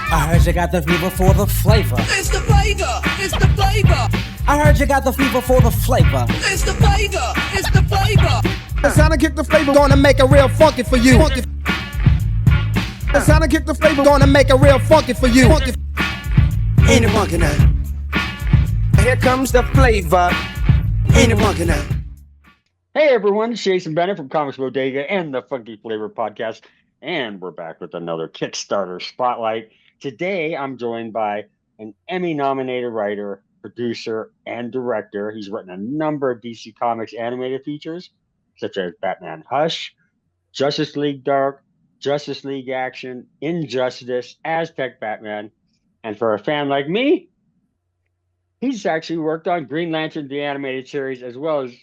I heard you got the fever for the flavor. It's the flavor. It's the flavor. I heard you got the fever for the flavor. It's the flavor. It's the flavor. It's time to kick the flavor, gonna make it real funky for you. It's time to kick the flavor, gonna make it real funky for you. Ain't it funky now? Here comes the flavor. Ain't it funky now? Hey everyone, it's Jason Bennett from Comics Bodega and the Funky Flavor Podcast, and we're back with another Kickstarter Spotlight. Today I'm joined by an Emmy-nominated writer, producer, and director. He's written a number of DC Comics animated features, such as Batman Hush, Justice League Dark, Justice League Action, Injustice, Aztec Batman, and for a fan like me, he's actually worked on Green Lantern, the animated series, as well as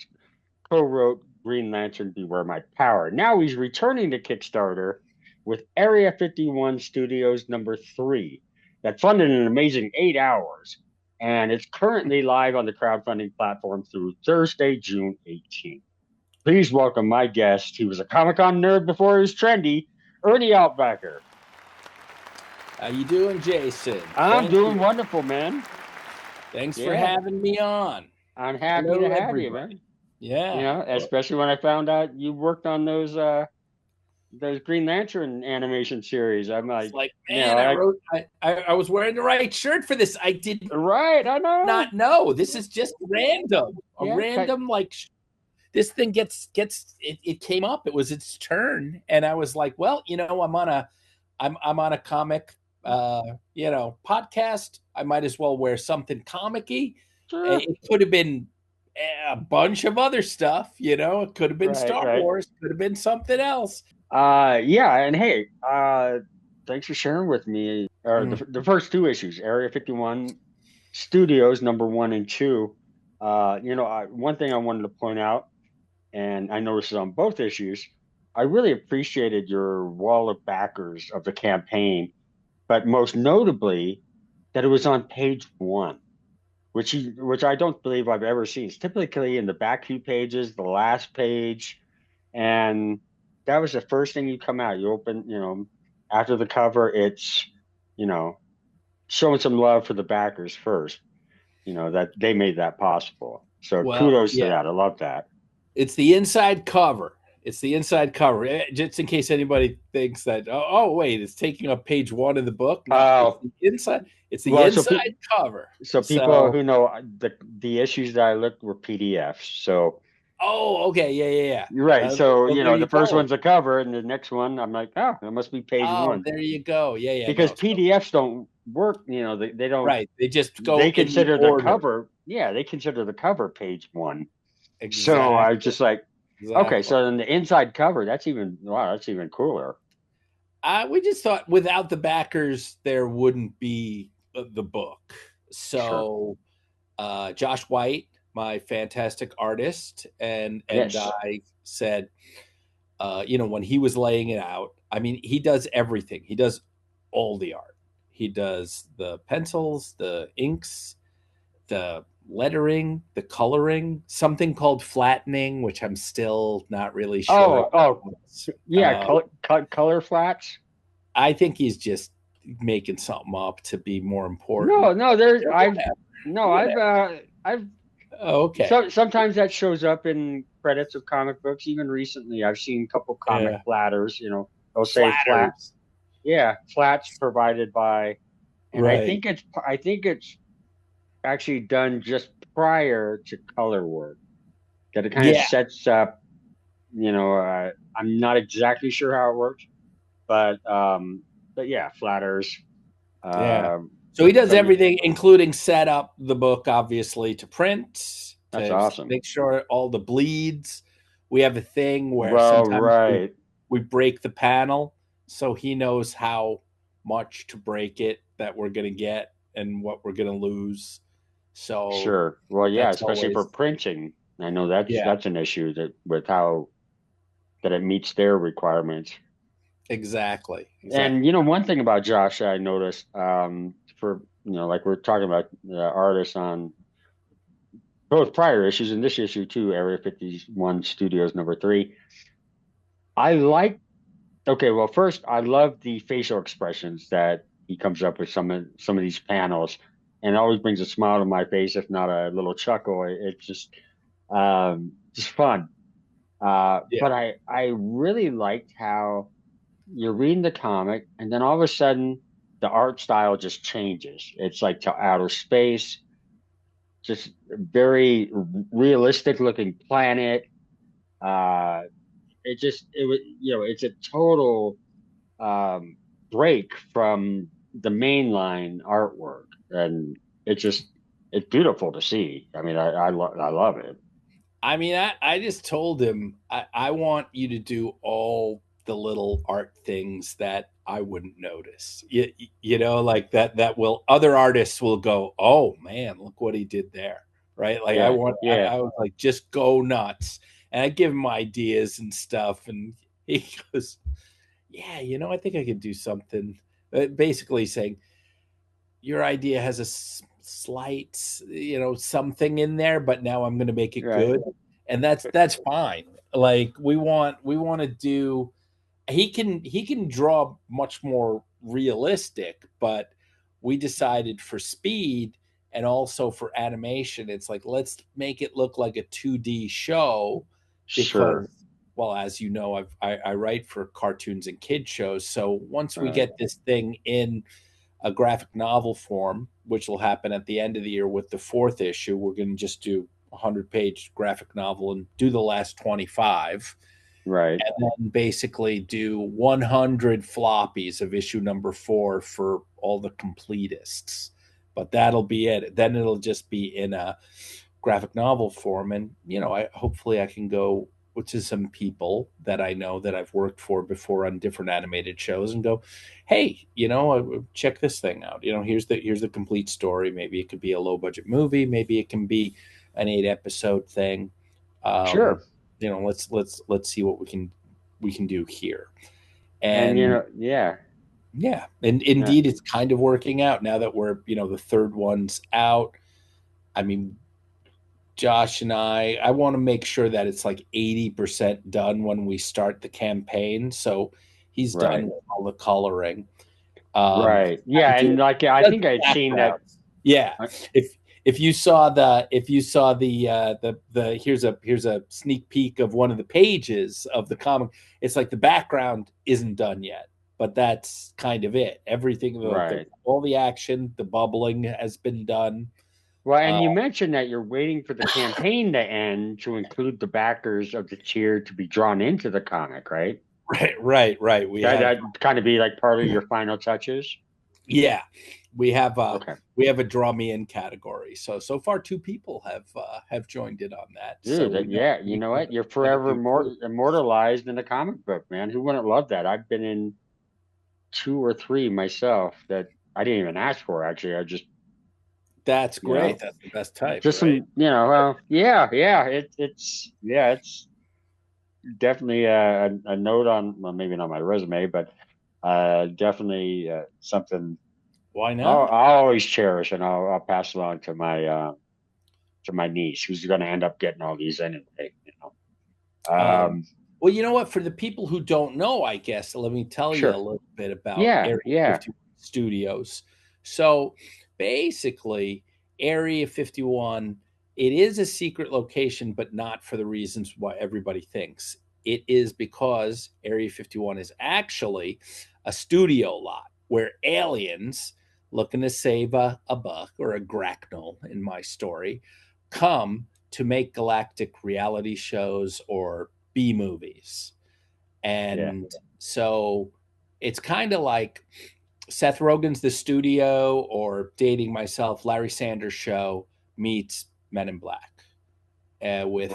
co-wrote Green Lantern, Beware My Power. Now he's returning to Kickstarter with Area 51 Studios number 3 that funded an amazing 8 hours, and it's currently live on the crowdfunding platform through Thursday, June 18th. Please welcome my guest. He was a Comic-Con nerd before he was trendy, Ernie Altbacker. How you doing, Jason? I'm doing wonderful, man. Thanks for having me on. I'm happy to have you, man. Yeah. You know, especially when I found out you worked on those Green Lantern animation series. I'm like, man, you know, I was wearing the right shirt for this. I did right. I know. not know. This is just random. This thing gets it came up. It was its turn, and I was like, well, you know, I'm on a comic, podcast. I might as well wear something comic-y. Sure. It could have been a bunch of other stuff, you know. It could have been Star Wars, could have been something else. And hey, thanks for sharing with me the first 2 issues, Area 51 Studios number 1 and 2. One thing I wanted to point out, and I noticed it on both issues, I really appreciated your wall of backers of the campaign, but most notably that it was on page 1. Which I don't believe I've ever seen. It's typically in the back few pages, the last page, and that was the first thing you come out. You open, after the cover, it's, showing some love for the backers first, that they made that possible. So kudos to that. I love that. It's the inside cover. Just in case anybody thinks that, wait, it's taking up page 1 of the book. No, it's the inside cover. So people who know the issues that I looked were PDFs. So. Oh, okay, yeah. You're right. The first one's a cover, and the next one, I'm like, it must be page 1. There you go. Yeah. Because PDFs don't work. They don't. Right. They just go. They consider the cover. Yeah, they consider the cover page 1. Exactly. So I was just like. Exactly. Okay, so then the inside cover, that's even cooler. We just thought without the backers, there wouldn't be the book. So Josh White, my fantastic artist, and I said, when he was laying it out, I mean, he does everything. He does all the art. He does the pencils, the inks, the lettering, the coloring, something called flattening, which I'm still not really sure. Color flats. I think he's just making something up to be more important. I've okay. So sometimes that shows up in credits of comic books. Even recently, I've seen a couple comic flatters. They'll say flats. Yeah, flats provided by, and I think it's actually done just prior to color work, that it kind of sets up, I'm not exactly sure how it works, but flatters. So he does everything, including set up the book, obviously, to print. That's awesome. Make sure all the bleeds. We have a thing where sometimes we break the panel, so he knows how much to break it that we're going to get and what we're going to lose. So sure. Well, especially for printing. I know that's an issue that it meets their requirements. Exactly. And one thing about Josh I noticed, like we're talking about the artists on both prior issues and this issue too, Area 51 Studios number 3. First I love the facial expressions that he comes up with some of these panels, and it always brings a smile to my face, if not a little chuckle. It's just fun. Yeah. But I really liked how you're reading the comic, and then all of a sudden the art style just changes. It's like to outer space, just very realistic looking planet. Uh, it was, it's a total um, break from the mainline artwork, and it's beautiful to see. I mean, I love it. I mean, I just told him I want you to do all the little art things that I wouldn't notice. You know, like that will other artists will go, oh man, look what he did there. Right. Like Yeah, I was like, just go nuts. And I give him ideas and stuff. And he goes, yeah, I think I could do something. Basically saying, your idea has a slight, something in there, but now I'm going to make it right. good, and that's fine. Like we want to do. He can draw much more realistic, but we decided for speed and also for animation, it's like let's make it look like a 2D show because. Sure. Well, as you know, I write for cartoons and kid shows. So once we Right. get this thing in a graphic novel form, which will happen at the end of the year with the 4th issue. We're going to just do a 100-page graphic novel and do the last 25. Right. And then basically do 100 floppies of issue number 4 for all the completists. But that'll be it. Then it'll just be in a graphic novel form. And, hopefully I can go to some people that I know that I've worked for before on different animated shows and go, hey, check this thing out. Here's the complete story. Maybe it could be a low budget movie. Maybe it can be an 8-episode thing. Sure. Let's see what we can do here. And Yeah. And indeed, it's kind of working out now that we're, the third one's out. I mean, Josh and I want to make sure that it's like 80% done when we start the campaign. So he's done with all the coloring. Right. Yeah. And like, I think I'd seen that. Yeah. If you saw the here's a sneak peek of one of the pages of the comic, it's like the background isn't done yet, but that's kind of it. Everything, all the action, the bubbling has been done. Well, and you mentioned that you're waiting for the campaign to end to include the backers of the tier to be drawn into the comic, right? Right. That kind of be like part of your final touches. Yeah, we have a draw me in category. So far, 2 people have joined in on that. Dude, you know what? You're forever immortalized in the comic book, man. Who wouldn't love that? I've been in 2 or 3 myself that I didn't even ask for. Actually, That's great. That's the best type. Just right? It's definitely a note on, well, maybe not my resume, but definitely something. Why not? I'll always cherish, and I'll pass along to my niece, who's going to end up getting all these anyway. Well, you know what? For the people who don't know, I guess let me tell you a little bit about Area 51 Studios. So basically, Area 51, it is a secret location, but not for the reasons why everybody thinks. It is because Area 51 is actually a studio lot where aliens looking to save a buck or a gracnel in my story come to make galactic reality shows or B movies. And so it's kind of like Seth Rogen's The Studio or Dating Myself, Larry Sanders Show meets Men in Black. With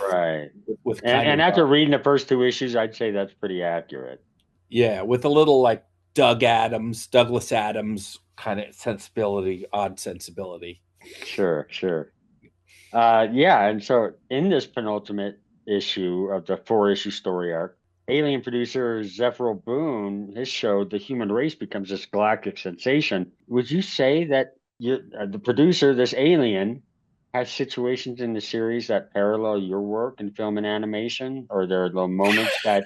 and after reading the first 2 issues, I'd say that's pretty accurate. Yeah, with a little like Douglas Adams kind of sensibility, odd sensibility. Sure. And so in this penultimate issue of the 4-issue story arc, alien producer Zephril Boon, his show, The Human Race Becomes This Galactic Sensation. Would you say that the producer, this alien, has situations in the series that parallel your work in film and animation? Or there are little moments that...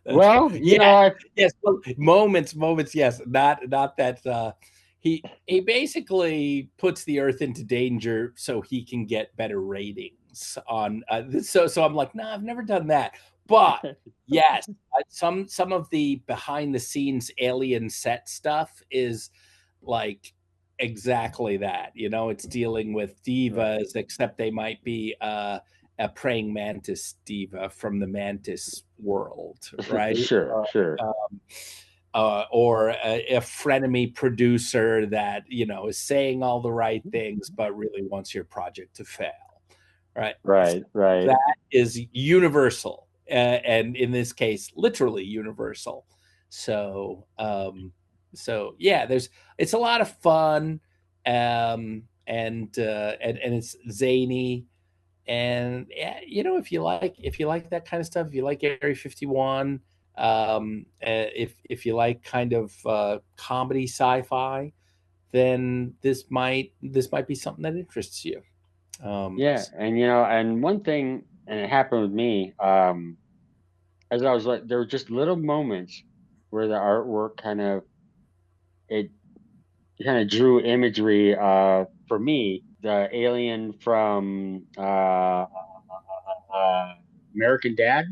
Well, you know, yes, well, moments, yes, not that he basically puts the Earth into danger so he can get better ratings on so I'm like, no, I've never done that. But yes, some of the behind the scenes alien set stuff is like exactly that. You know, it's dealing with divas, except they might be a praying mantis diva from the mantis world, right? Sure. Or a frenemy producer that, you know, is saying all the right things but really wants your project to fail, right? Right. That is universal, and in this case, literally universal. So, yeah, it's a lot of fun, and it's zany. And yeah, you know, if you like that kind of stuff, if you like Area 51, if you like kind of comedy sci-fi, then this might be something that interests you. Yeah, and you know, and one thing, and it happened with me, as I was like, there were just little moments where the artwork it kind of drew imagery. For me, the alien from American Dad.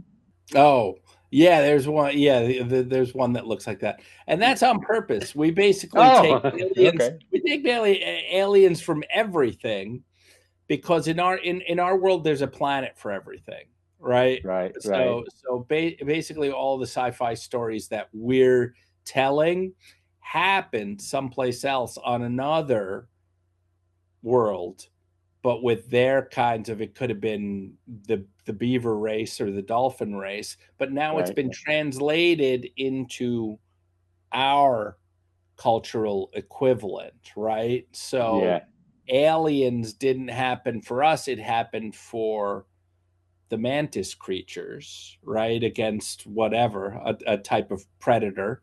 Oh, yeah, there's one. Yeah, there's one that looks like that, and that's on purpose. We basically take Oh, aliens. okay. We take aliens from everything, because in our world, there's a planet for everything, right? Right. Basically, all the sci-fi stories that we're telling happened someplace else on another world, but with their kinds of, it could have been the beaver race or the dolphin race, but now it's Right. been translated into our cultural equivalent, right? So Yeah. aliens didn't happen for us, it happened for the mantis creatures, right? Against whatever, a type of predator,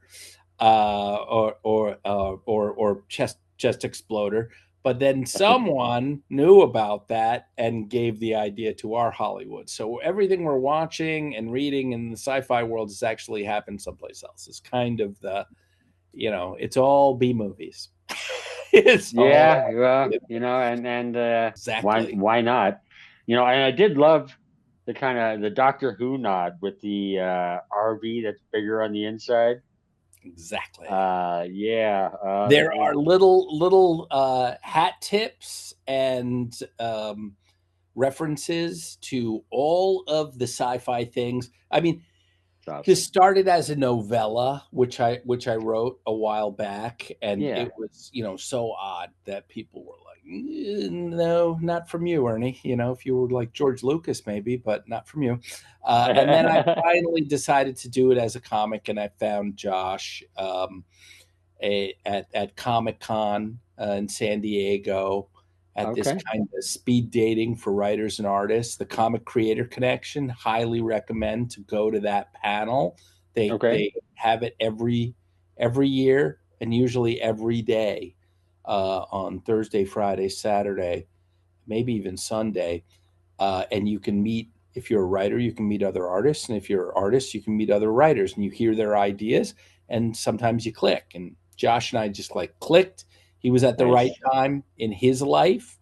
or chest exploder. But then someone knew about that and gave the idea to our Hollywood. So everything we're watching and reading in the sci-fi world has actually happened someplace else. It's kind of the, you know, it's all B movies. It's Yeah. all, Well, you know, and exactly. why not? You know, and I did love the kind of the Doctor Who nod with the RV that's bigger on the inside. Exactly. Yeah. There are little hat tips and references to all of the sci-fi things. I mean, awesome. this started as a novella, which I wrote a while back, and Yeah. it was, you know, so odd that people were like, no, not from you, Ernie. You know, if you were like George Lucas, maybe, but not from you. And then I finally decided to do it as a comic, and I found Josh at Comic-Con in San Diego, at this Okay. kind of speed dating for writers and artists, the Comic Creator Connection. Highly recommend to go to that panel. They have it every year, and usually every day, on Thursday, Friday, Saturday, maybe even Sunday. And you can meet, if you're a writer, you can meet other artists, and if you're an artist, you can meet other writers, and you hear their ideas, and sometimes you click. And Josh and I just like clicked. He was at the right time in his life,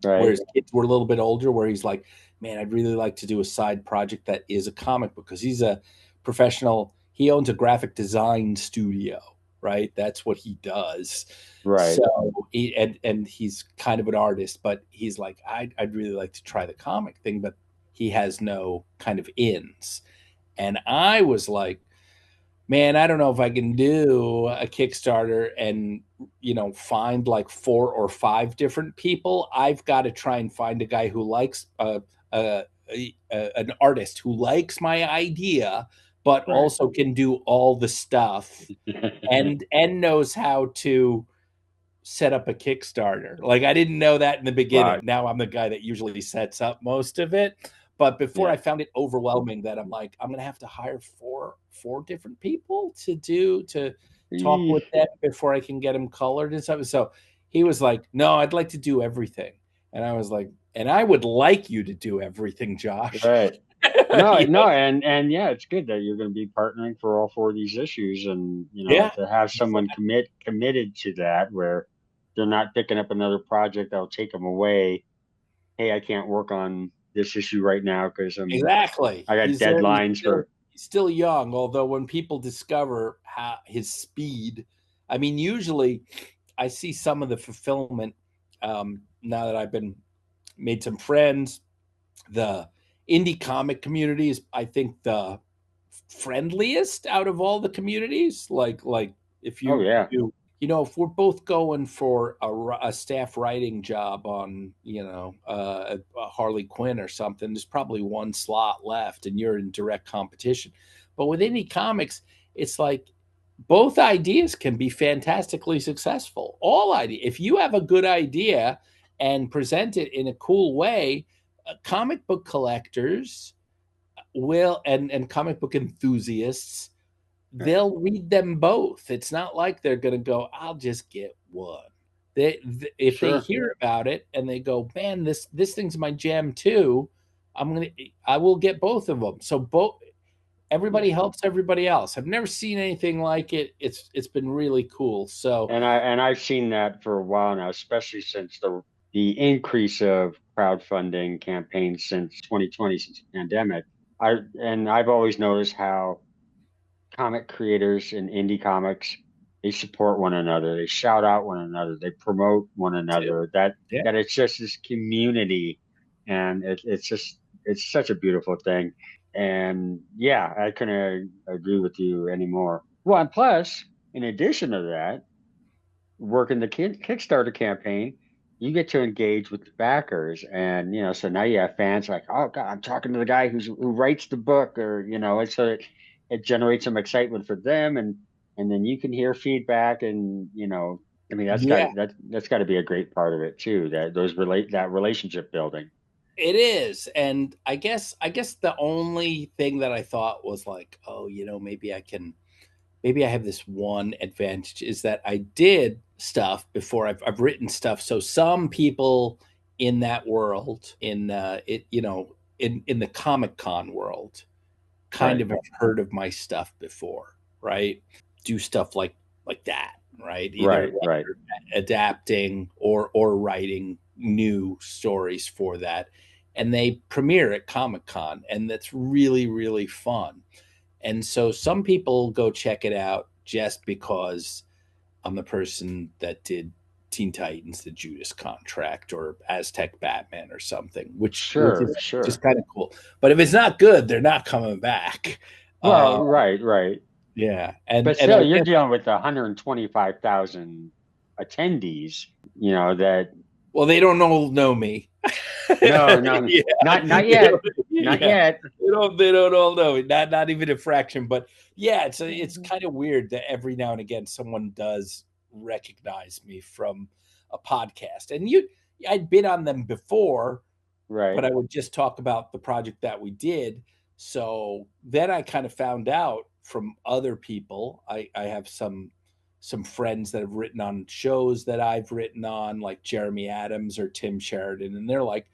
where his kids were a little bit older, where he's like, man, I'd really like to do a side project that is a comic, because he's a professional. He owns a graphic design studio, right? That's what he does. Right. So and he's kind of an artist, but he's like, I'd really like to try the comic thing, but he has no kind of ins. And I was like, man, I don't know if I can do a Kickstarter and, you know, find like 4 or 5 different people. I've got to try and find a guy who likes an artist who likes my idea, but also can do all the stuff and knows how to set up a Kickstarter. Like, I didn't know that in the beginning. Wow. Now I'm the guy that usually sets up most of it. But before, I found it overwhelming that I'm like, I'm going to have to hire four different people to talk with them before I can get them colored and stuff. So he was like, no, I'd like to do everything. And I was like, and I would like you to do everything, Josh. Right. No, You no, know? and yeah, it's good that you're going to be partnering for all four of these issues, and Yeah. to have someone committed to that, where they're not picking up another project that'll take them away. Hey, I can't work on this issue right now because Exactly. I got deadlines for. He's still young, although when people discover how his speed, I mean, usually I see some of the fulfillment now that I've been made some friends. The indie comic community is, I think, the friendliest out of all the communities. Like if Oh you yeah, do, if we're both going for a staff writing job on, a Harley Quinn or something, there's probably one slot left and you're in direct competition. But with indie comics, it's like both ideas can be fantastically successful. All idea, if you have a good idea and present it in a cool way, comic book collectors will and comic book enthusiasts, they'll read them both. It's not like they're going to go, I'll just get one. If they sure. hear about it and they go, man, this thing's my jam too, I will get both of them. So everybody helps everybody else. I've never seen anything like it. It's been really cool. So And I've seen that for a while now, especially since the increase of crowdfunding campaigns since 2020, since the pandemic. I've always noticed how comic creators and indie comics, they support one another, they shout out one another, they promote one another. yeah, That it's just this community, and it's such a beautiful thing. And yeah, I couldn't agree with you anymore. Well, and plus, in addition to that, working the Kickstarter campaign, you get to engage with the backers, and so now you have fans like, oh God, I'm talking to the guy who writes the book, or and so it generates some excitement for them, and then you can hear feedback, and I mean yeah, that's got to be a great part of it too. That relationship building. it is. And I guess the only thing that I thought was like, oh, maybe I have this one advantage is that I did stuff before. I've written stuff. So some people in that world, in in the Comic Con world, kind Right, of have heard of my stuff before, right? Do stuff like that, right? Either right. adapting or writing new stories for that. And they premiere at Comic Con, and that's really, really fun. And so some people go check it out just because I'm the person that did Teen Titans, the Judas Contract, or Aztec Batman or something, which Sure, is sure. just kind of cool. But if it's not good, they're not coming back. Well, Uh, right. yeah, But and I still, you're guess, dealing with 125,000 attendees. That. well, they don't all know me. No, no, Yeah, not they yet, don't, not yeah, yet. they don't all know it. Not even a fraction. But yeah, it's kind of weird that every now and again someone does recognize me from a podcast. And I'd been on them before, but Right. I would just talk about the project that we did. So then I kind of found out from other people. I have some friends that have written on shows that I've written on, like Jeremy Adams or Tim Sheridan, and they're like,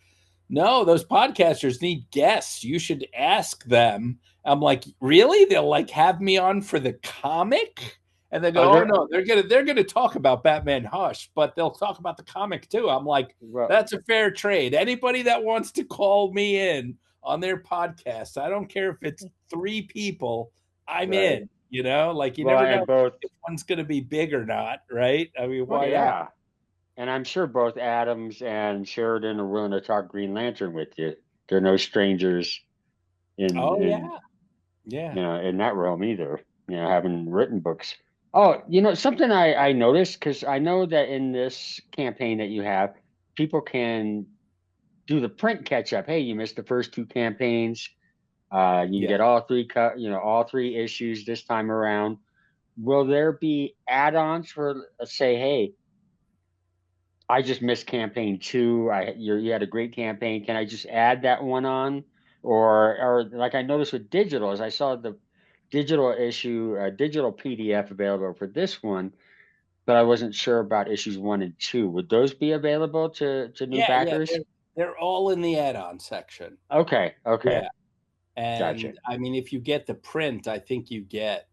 no, those podcasters need guests. You should ask them. I'm like, really? They'll like have me on for the comic? And they Oh, go, oh no, they're gonna talk about Batman Hush, but they'll talk about the comic too. I'm like, well, that's a fair trade. Anybody that wants to call me in on their podcast, I don't care if it's 3 people, I'm right. in. Like you Well, never and know both. if one's gonna be big or not, right? I mean, Well, why not? yeah, and I'm sure both Adams and Sheridan are willing to talk Green Lantern with you. They're no strangers in Oh in yeah, yeah, in that realm either. Having written books. Oh, something I noticed, because I know that in this campaign that you have, people can do the print catch up. Hey, you missed the first two campaigns. You can yeah. get all three issues this time around. Will there be add-ons for, say, hey, I just missed campaign two. You had a great campaign. Can I just add that one on? Or like I noticed with digital, as I saw the digital issue, digital PDF available for this one, but I wasn't sure about issues one and two. Would those be available to new Yeah, backers? they're all in the add-on section. Okay, okay. Yeah. And Gotcha. I mean, if you get the print, I think you get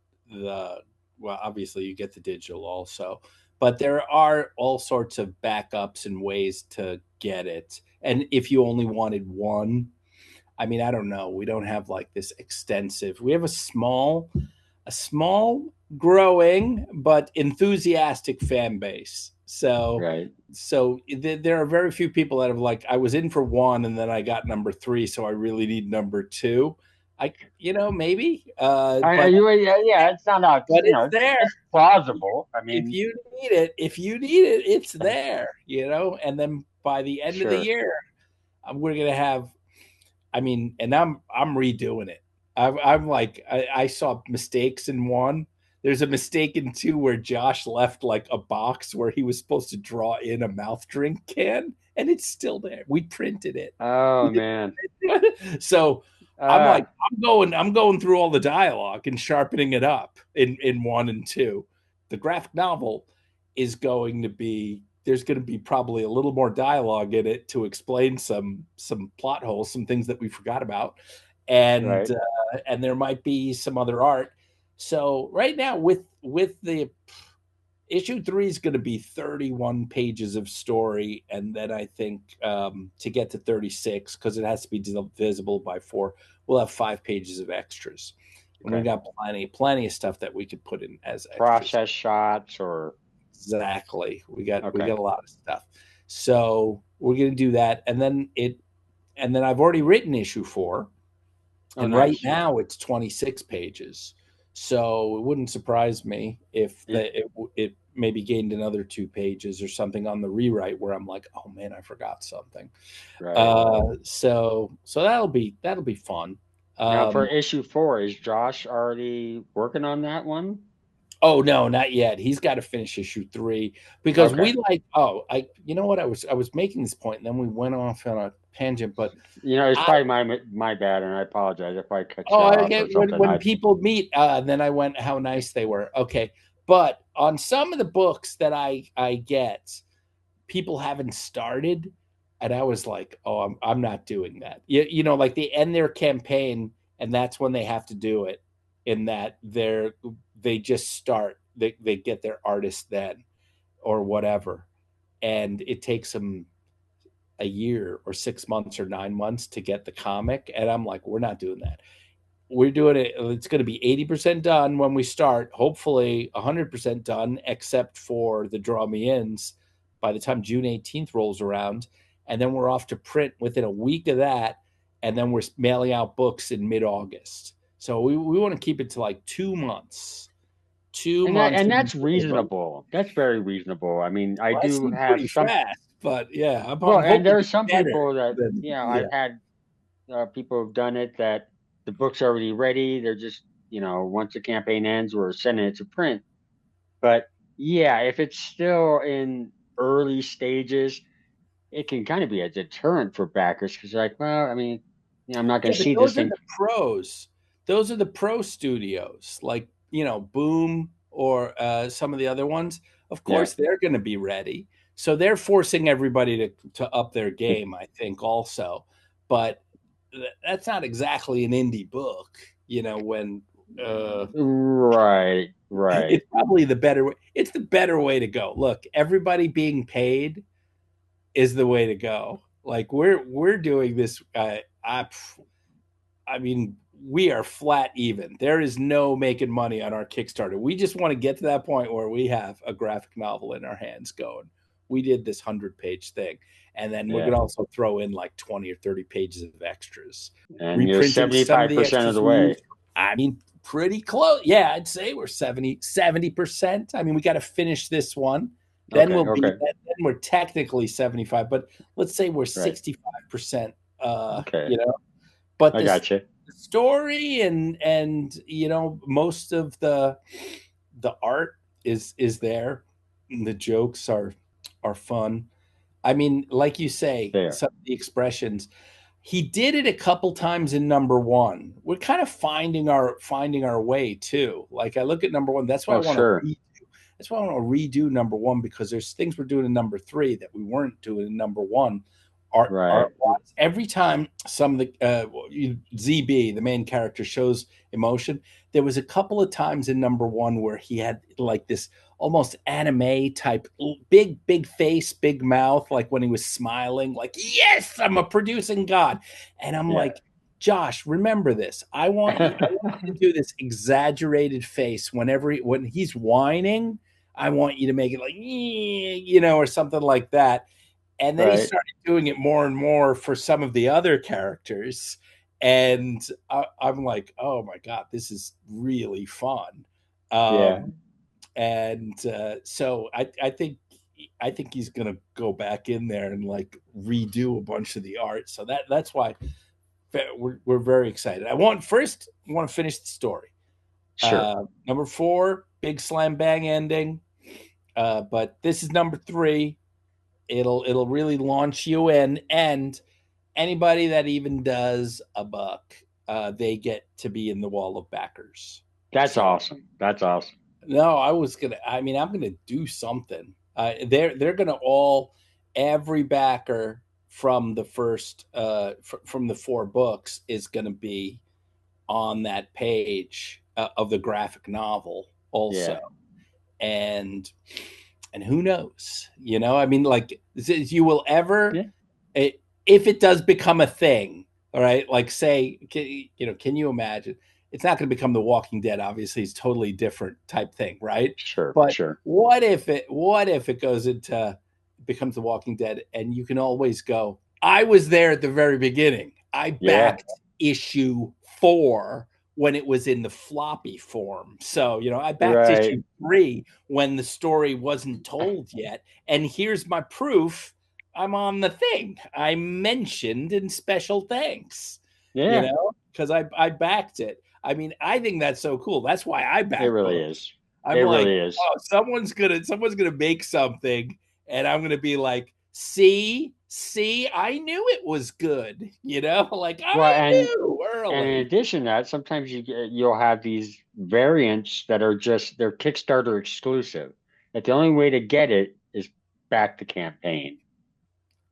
obviously you get the digital also, but there are all sorts of backups and ways to get it. And if you only wanted one, I mean, I don't know. We don't have like this extensive. We have a small growing but enthusiastic fan base. So Right. there are very few people that have like, I was in for one and then I got number 3, so I really need number 2. Maybe. Yeah, it's not out. But it's there. It's plausible. I mean, If you need it, it's there. And then by the end of the year, we're gonna have. I mean, and I'm redoing it. I'm like, I saw mistakes in one. There's a mistake in 2 where Josh left like a box where he was supposed to draw in a mouth drink can, and it's still there. We printed it. oh man. So I'm going through all the dialogue and sharpening it up in 1 and 2. The graphic novel is going to be, there's going to be probably a little more dialogue in it to explain some plot holes, some things that we forgot about. And and there might be some other art. So right now with the issue 3 is going to be 31 pages of story. And then I think to get to 36, because it has to be divisible by 4, we'll have 5 pages of extras. And we got plenty of stuff that we could put in as extras. Process shots or exactly. We got a lot of stuff. So we're going to do that. And then I've already written issue 4. And right now it's 26 pages. So it wouldn't surprise me if it maybe gained another 2 pages or something on the rewrite where I'm like, oh man, I forgot something. Right. So that'll be fun. Now for issue 4, is Josh already working on that one? Oh no, not yet. He's got to finish issue 3 because we like. Oh, you know what? I was making this point, and then we went off on a tangent. But it's probably my bad, and I apologize if I cut you off. When people meet, then I went how nice they were. Okay, but on some of the books that I get, people haven't started, and I was like, oh, I'm not doing that. Like they end their campaign, and that's when they have to do it. In that they just start, they get their artist then or whatever, and it takes them a year or 6 months or 9 months to get the comic, and I'm like, we're not doing that. We're doing it. It's going to be 80% done when we start, hopefully 100% done, except for the draw me ins by the time June 18th rolls around, and then we're off to print within a week of that, and then we're mailing out books in mid-August. So we want to keep it to like 2 months. 2 months. And that's reasonable. That's very reasonable. I mean, I do have some fast, but yeah. And there are some people that I've had people who've done it that the book's already ready. They're just, once the campaign ends, we're sending it to print. But yeah, if it's still in early stages, it can kind of be a deterrent for backers because they're like, well, I mean, I'm not going to see this thing. Those are the pros. Those are the pro studios, like, Boom or some of the other ones. Of course, they're going to be ready. So they're forcing everybody to up their game, I think, also. But that's not exactly an indie book, when... Right. It's probably the better way. It's the better way to go. Look, everybody being paid is the way to go. Like, we're doing this... I mean, we are flat even. There is no making money on our Kickstarter. We just want to get to that point where we have a graphic novel in our hands going, we did this 100-page thing. And then we're going to also throw in like 20 or 30 pages of extras. And you're 75% of the way. I mean, pretty close. Yeah, I'd say we're 70%. I mean, we got to finish this one. Then then we're technically 75, but let's say we're 65%. But I got you. The story and most of the art is there. And the jokes are fun. I mean, like you say, some of the expressions. He did it a couple times in number 1. We're kind of finding our way too. Like I look at number 1. That's why I want to redo. That's why I want to redo number 1 because there's things we're doing in number 3 that we weren't doing in number 1. art wise. Every time some of the ZB, the main character, shows emotion, there was a couple of times in number 1 where he had like this almost anime type big face, big mouth, like when he was smiling, like, yes, I'm a producing god. And I'm like, Josh, remember this. I want you to do this exaggerated face when he's whining. I want you to make it like, or something like that. And then he started doing it more and more for some of the other characters. And I'm like, oh my God, this is really fun. And so I think he's gonna go back in there and like redo a bunch of the art. So that's why we're very excited. I want to finish the story. Sure. Number 4, big slam bang ending. But this is number 3. It'll really launch you in, and anybody that even does a buck, they get to be in the wall of backers. That's awesome. That's awesome. No, I'm gonna do something. They're gonna every backer from the first from the 4 books is gonna be on that page of the graphic novel also. And who knows, like, you will ever, if it does become a thing, all right, like, say, can you imagine? It's not going to become The Walking Dead. Obviously, it's totally different type thing, right? Sure. But sure. What if it becomes The Walking Dead, and you can always go, I was there at the very beginning. I backed issue 4 when it was in the floppy form. So, I backed issue 3 when the story wasn't told yet. And here's my proof. I'm on the thing I mentioned in special thanks. Yeah. Because I backed it. I mean, I think that's so cool. That's why I backed it. It really is. Really is. Oh, someone's gonna make something, and I'm gonna be like, see, I knew it was good. Like, I knew early. And in addition to that, sometimes you'll have these variants that are they're Kickstarter exclusive. That the only way to get it is back the campaign.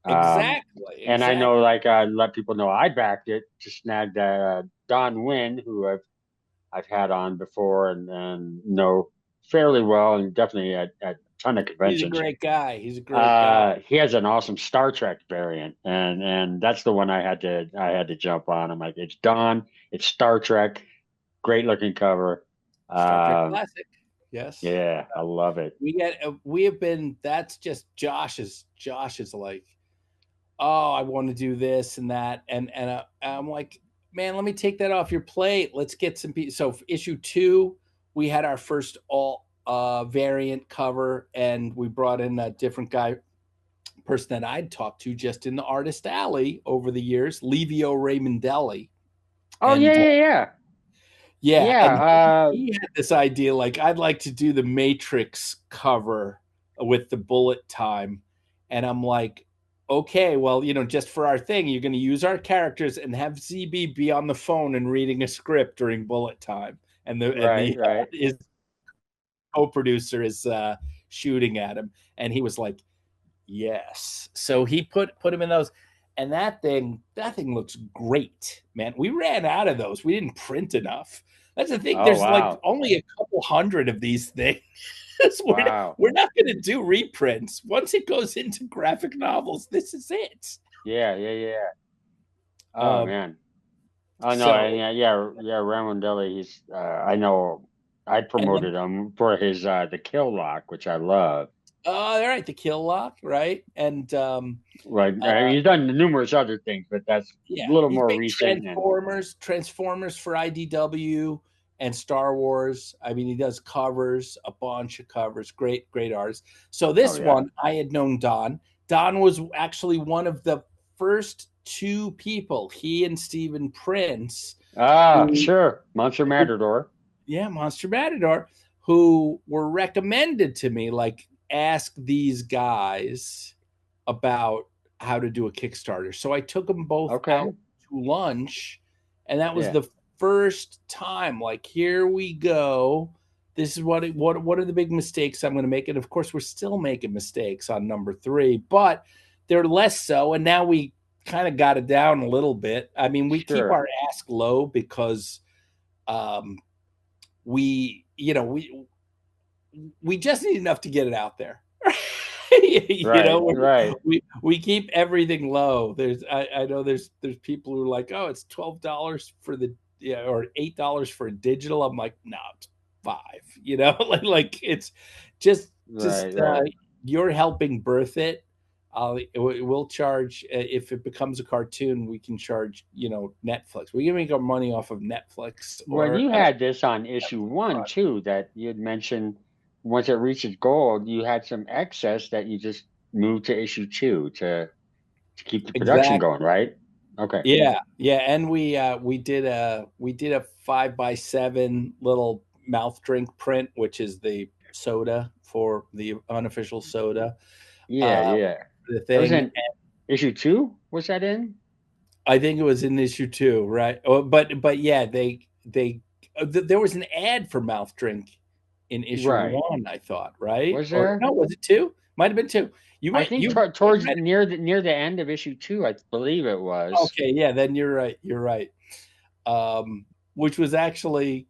Exactly. And I know, like, let people know I backed it to snag Don Wynn, who I've had on before and know fairly well, and definitely at a ton of conventions. He's a great guy. He has an awesome Star Trek variant, and that's the one I had to jump on. I'm like, it's Don, it's Star Trek, great looking cover. Star Trek classic. Yes. Yeah, I love it. That's just Josh's like, oh, I want to do this and that. And I'm like, man, let me take that off your plate. Let's get some people. So issue 2, we had our first all variant cover, and we brought in a different person that I'd talked to just in the artist alley over the years, Livio Raimondelli. Oh, and, yeah. He had this idea, like, I'd like to do the Matrix cover with the bullet time. And I'm like, okay, well, just for our thing, you're going to use our characters and have ZB be on the phone and reading a script during bullet time. And his co-producer is shooting at him. And he was like, yes. So he put him in those. And that thing looks great, man. We ran out of those. We didn't print enough. That's the thing. There's like only a couple hundred of these things. We're not going to do reprints. Once it goes into graphic novels, this is it. Yeah. Oh, man. Oh, no. Raimondelli, he's, I know I promoted him for his, the Kill Lock, which I love. Oh, all right. The Kill Lock, right? And, he's done numerous other things, but that's a little more recent. Transformers for IDW. And Star Wars. I mean, he does covers, a bunch of covers. Great artist. So this one, I had known Don. Don was actually one of the first 2 people, he and Stephen Prince. Sure. Monster Matador. Yeah, Monster Matador, who were recommended to me, like, ask these guys about how to do a Kickstarter. So I took them both out to lunch, and that was the first time, like, here we go. This is what are the big mistakes I'm going to make? And of course, we're still making mistakes on number 3, but they're less so, and now we kind of got it down a little bit. I mean, we keep Sure. our ask low because we just need enough to get it out there. Right. We keep everything low. I know there's people who are like, oh, it's $12 for the or $8 for a digital. I'm like, no, it's $5. like it's just Right. you're helping birth it. We'll charge if it becomes a cartoon. We can charge Netflix. We can make our money off of Netflix. Well, you had this on issue 1 too, that you had mentioned. Once it reaches gold, you had some excess that you just moved to issue 2 to keep the production Exactly. going, right? Okay. Yeah, and we did a 5x7 little mouth drink print, which is the soda for the unofficial soda. Yeah. The That was thing. in issue 2. Was that in? I think it was in issue 2, right? Oh, but yeah, there was an ad for mouth drink in issue Right. 1. I thought, right? Was there? Or, no, was it 2? Might have been 2. I think towards near the end of issue 2, I believe it was. Okay, yeah, then you're right. Which was actually,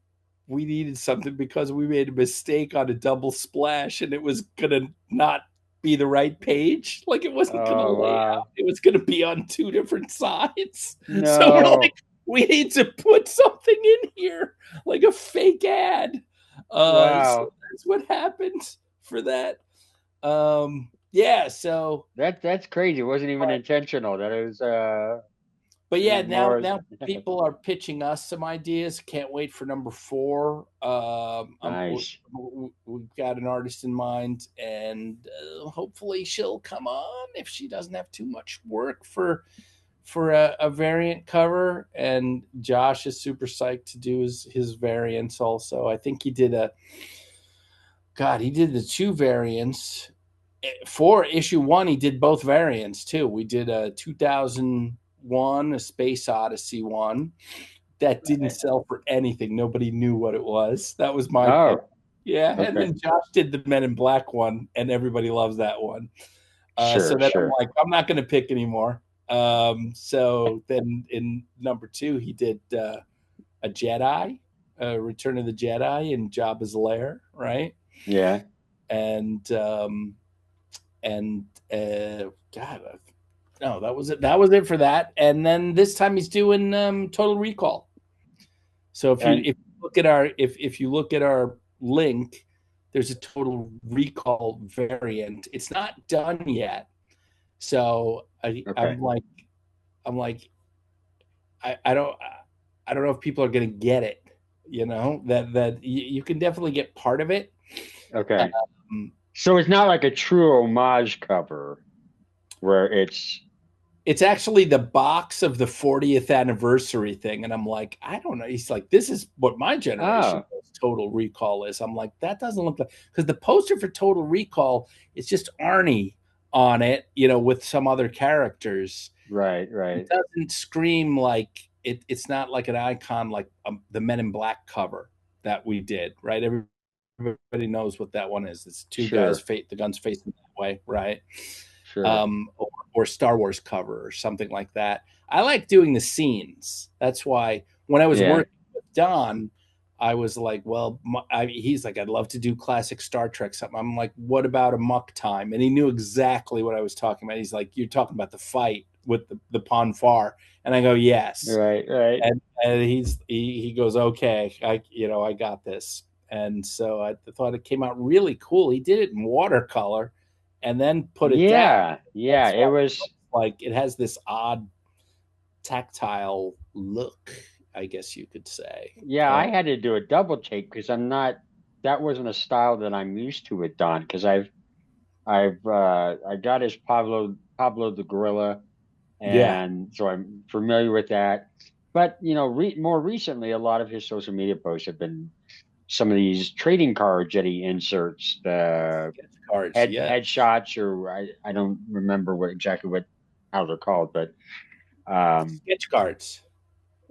we needed something because we made a mistake on a double splash and it was gonna not be the right page. Like it wasn't gonna lay out. It was gonna be on 2 different sides. No. So we're like, we need to put something in here, like a fake ad. So that's what happened for that. Yeah, so that's crazy. It wasn't even intentional. That is but yeah, now people are pitching us some ideas. Can't wait for number 4. Nice. We've got an artist in mind, and hopefully she'll come on if she doesn't have too much work for a variant cover. And Josh is super psyched to do his variants also. I think he did the 2 variants. For issue 1, he did both variants too. We did a 2001 A Space Odyssey 1 that didn't sell for anything. Nobody knew what it was. That was my pick. Yeah, okay. And then Josh did the Men in Black one, and everybody loves that one. So then I'm like, I'm not going to pick anymore. So then in number 2, he did a Jedi, Return of the Jedi in Jabba's lair, right? Yeah. And no, that was it. That was it for that. And then this time he's doing Total Recall. So if you look at our link, there's a Total Recall variant. It's not done yet. So I'm like, I don't know if people are going to get it. That you can definitely get part of it. Okay. So it's not like a true homage cover where it's actually the box of the 40th anniversary thing. And I'm like, I don't know. He's like, this is what my generation Total Recall is. I'm like, that doesn't look like, because the poster for Total Recall is just Arnie on it, with some other characters. Right. It doesn't scream like it's not like an icon like the Men in Black cover that we did, right? Everybody knows what that one is. It's 2 guys, the guns facing that way, right? Sure. Or Star Wars cover or something like that. I like doing the scenes. That's why when I was working with Don, I was like, well, he's like, I'd love to do classic Star Trek something. I'm like, what about a muck time? And he knew exactly what I was talking about. He's like, you're talking about the fight with the Ponfar. And I go, yes. Right. And he goes, okay, I got this. And so I thought it came out really cool. He did it in watercolor and then put it down. Yeah. It was like, it has this odd tactile look, I guess you could say. Yeah, I had to do a double take because that wasn't a style that I'm used to with Don, because I got his Pablo the Gorilla, and so I'm familiar with that. But more recently, a lot of his social media posts have been some of these trading cards that he inserts, the headshots, or I don't remember how they're called, but sketch cards.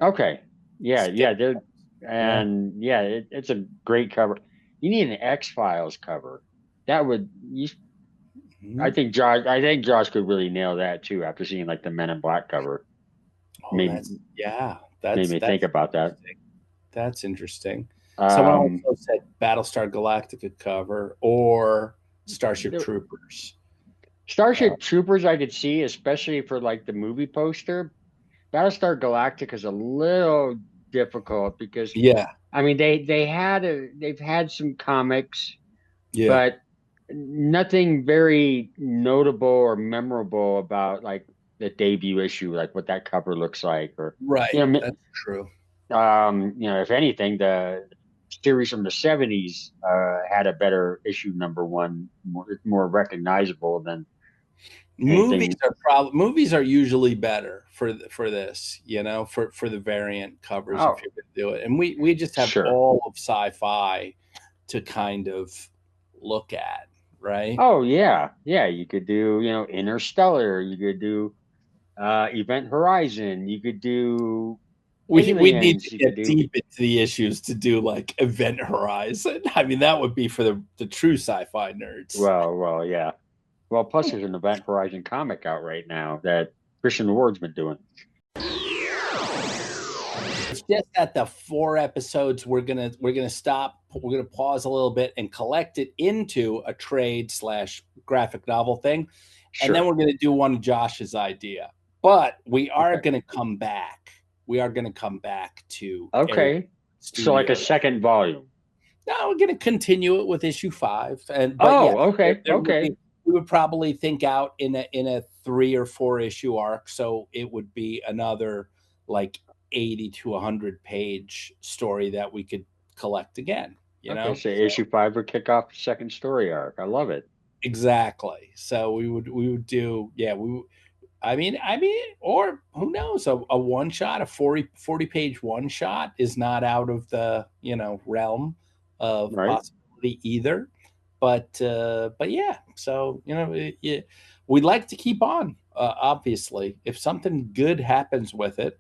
Okay. Yeah, it's a great cover. You need an X-Files cover. That would I think Josh could really nail that too after seeing like the Men in Black cover. Oh, made me think about that. That's interesting. Someone also said Battlestar Galactica cover or Starship Troopers. Starship Troopers I could see, especially for like the movie poster. Battlestar Galactica is a little difficult because I mean they've had some comics, but nothing very notable or memorable about like the debut issue, like what that cover looks like, or that's true. If anything, the series from the 70s had a better issue number one, more recognizable than anything. Movies are usually better for this, for the variant covers if you're gonna do it. And we just have all of sci-fi to kind of look at, right? Oh yeah. You could do, Interstellar. You could do Event Horizon. You could do we need Aliens. to get deep into the issues to do like Event Horizon. I mean, that would be for the true sci-fi nerds. Well, yeah. Well, plus there's an Event Horizon comic out right now that Christian Ward's been doing. It's just that the 4 episodes we're gonna stop. We're gonna pause a little bit and collect it into a trade/graphic novel thing, and then we're gonna do one of Josh's idea. But we are gonna come back. We are gonna come back to so like a second volume. No, we're gonna continue it with issue 5. And we would probably think out in a 3 or 4 issue arc, so it would be another like 80 to 100 page story that we could collect again. So issue 5 would kick off the second story arc. I love it. Exactly. So we would do or who knows, a one shot, a 40 page one shot is not out of the realm of possibility either. But yeah, so we'd like to keep on. Obviously, if something good happens with it,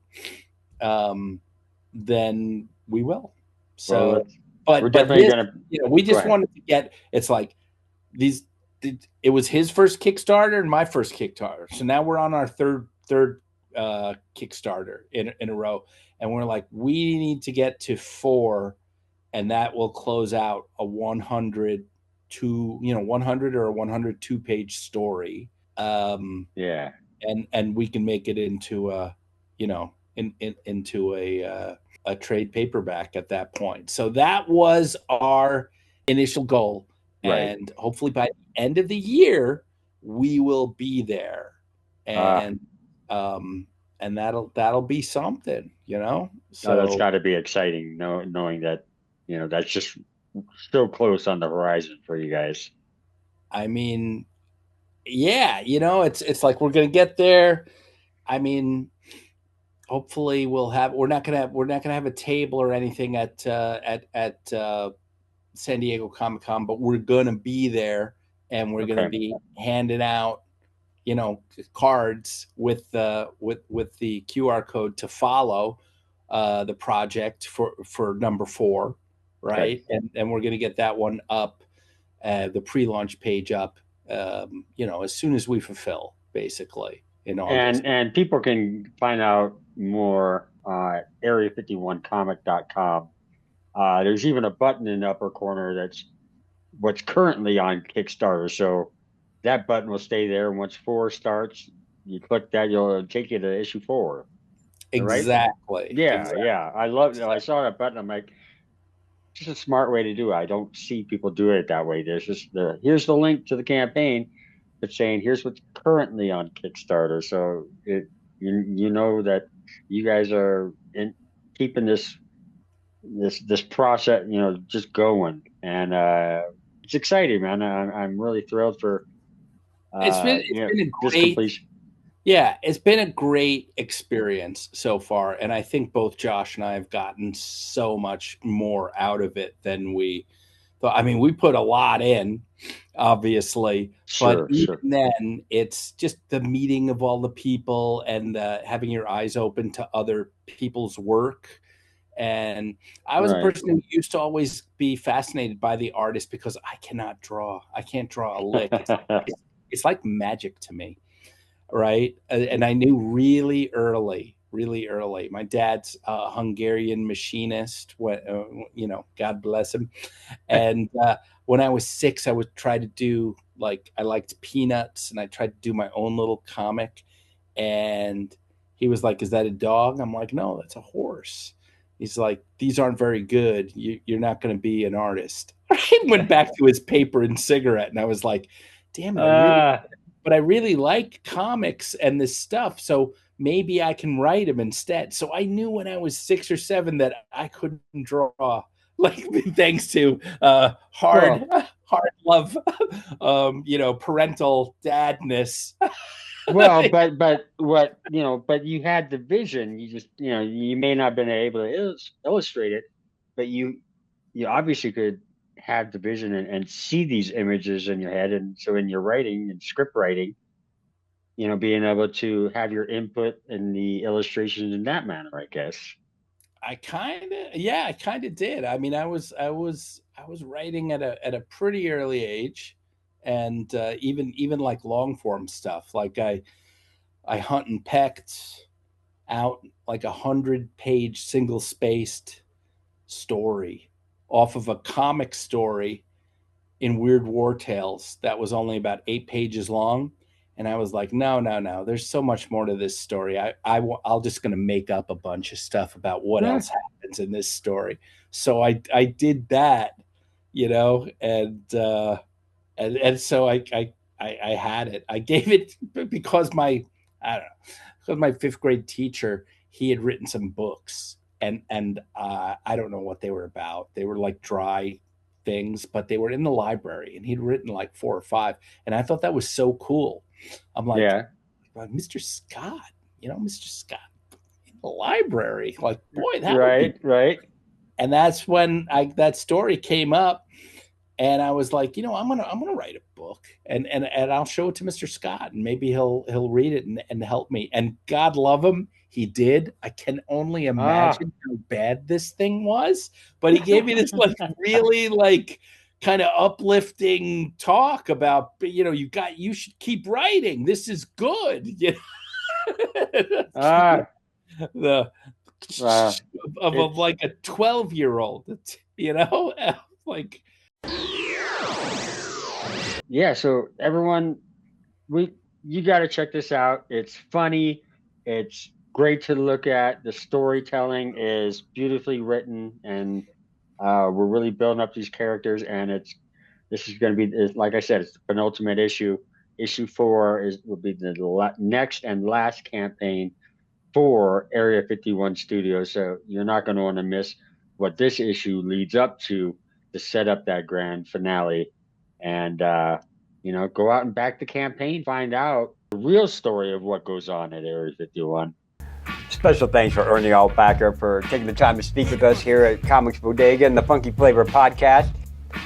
then we will. So, we're definitely gonna. We just wanted to get. It's like these. It was his first Kickstarter and my first Kickstarter. So now we're on our third Kickstarter in a row, and we're like, we need to get to 4, and that will close out a 100 or a 102 page story. And we can make it into a into a trade paperback at that point. So that was our initial goal, and hopefully by the end of the year we will be there, and that'll be something, So that's got to be exciting, knowing that that's just so close on the horizon for you guys. I mean, yeah, it's like we're gonna get there. I mean, hopefully we're not gonna have a table or anything at San Diego Comic-Con, but we're gonna be there, and we're gonna be handing out cards with the QR code to follow the project for number 4, right? And we're gonna get that one up, the pre-launch page up, as soon as we fulfill, basically, in August. And people can find out more at area51comic.com. There's even a button in the upper corner that's what's currently on Kickstarter. So that button will stay there. And once 4 starts, you click that, it'll take you to issue 4. Exactly. Right? Yeah. I love it. I saw that button. I'm like, just a smart way to do it. I don't see people do it that way. There's just here's the link to the campaign, but saying here's what's currently on Kickstarter. So you know that you guys are keeping this process, just going, and it's exciting, man. I'm really thrilled for. It's been a great. Yeah, it's been a great experience so far, and I think both Josh and I have gotten so much more out of it than we thought. I mean, we put a lot in, obviously, but even then, it's just the meeting of all the people and having your eyes open to other people's work. And I was a person who used to always be fascinated by the artist because I cannot draw. I can't draw a lick. it's like magic to me, right? And I knew really early. My dad's a Hungarian machinist. God bless him. And when I was 6, I would try to do I liked Peanuts, and I tried to do my own little comic. And he was like, "Is that a dog?" I'm like, "No, that's a horse." He's like, "These aren't very good. You're not going to be an artist." I went back to his paper and cigarette, and I was like, "Damn it, I really like comics and this stuff, so maybe I can write them instead." So I knew when I was 6 or 7 that I couldn't draw, thanks to hard love, parental dadness. Well, but you had the vision. You just, you may not have been able to illustrate it, but you obviously could have the vision and see these images in your head. And so in your writing and script writing, being able to have your input in the illustrations in that manner, I guess. I kind of did. I mean, I was writing at a pretty early age, and even like long form stuff. Like I hunt and pecked out like 100-page single spaced story off of a comic story in Weird War Tales that was only about 8 pages long. And I was like, no, there's so much more to this story. I'll just going to make up a bunch of stuff about what else happens in this story. So I did that, and so I had it. I gave it because my 5th grade teacher, he had written some books, and I don't know what they were about. They were like dry things, but they were in the library, and he'd written like 4 or 5, and I thought that was so cool. I'm like, Mr. Scott, Mr. Scott in the library, like, boy, that right. And that's when that story came up, and I was like, I'm gonna write a book, and I'll show it to Mr. Scott, and maybe he'll read it and help me. And God love him, he did. I can only imagine how bad this thing was, but he gave me this really kind of uplifting talk about, you should keep writing. This is good. Of like a 12-year-old, like. Yeah. So everyone, you got to check this out. It's funny. It's great to look at. The storytelling is beautifully written, and we're really building up these characters. And this is going to be, like I said, it's the penultimate issue. Issue 4 will be the next and last campaign for Area 51 Studios. So you're not going to want to miss what this issue leads up to set up that grand finale. And go out and back the campaign, find out the real story of what goes on at Area 51. Special thanks for Ernie Altbacker for taking the time to speak with us here at Comics Bodega and the Funky Flavor Podcast.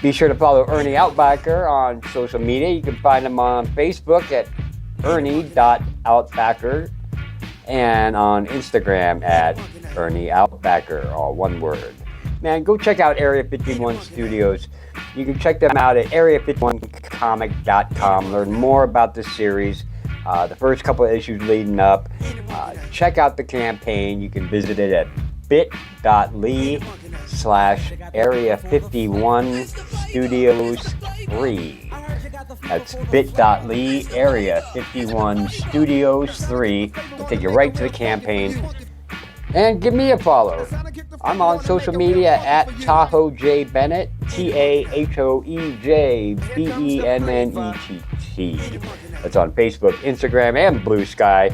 Be sure to follow Ernie Altbacker on social media. You can find him on Facebook at Ernie.Altbacker and on Instagram at Ernie Altbacker, all one word. Man, go check out Area 51 Studios. You can check them out at area51comic.com. Learn more about the series, the first couple of issues leading up. Check out the campaign. You can visit it at bit.ly/area51studios3. That's bit.ly area51studios3. It'll take you right to the campaign. And give me a follow. I'm on social media at TahoeJBennett, TahoeJBennett. That's on Facebook, Instagram, and Blue Sky.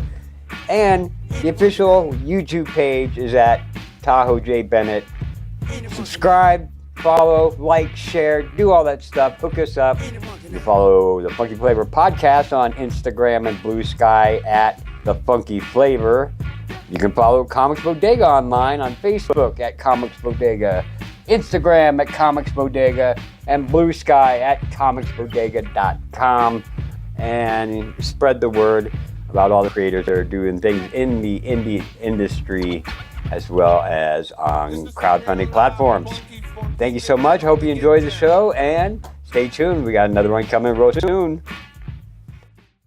And the official YouTube page is at TahoeJBennett. Subscribe, follow, like, share, do all that stuff. Hook us up. You follow the Funky Flavor Podcast on Instagram and Blue Sky at The Funky Flavor. You can follow Comics Bodega online on Facebook at Comics Bodega, Instagram at Comics Bodega, and Blue Sky at comicsbodega.com. And spread the word about all the creators that are doing things in the indie industry as well as on crowdfunding platforms. Thank you so much. Hope you enjoyed the show, and stay tuned. We got another one coming real soon.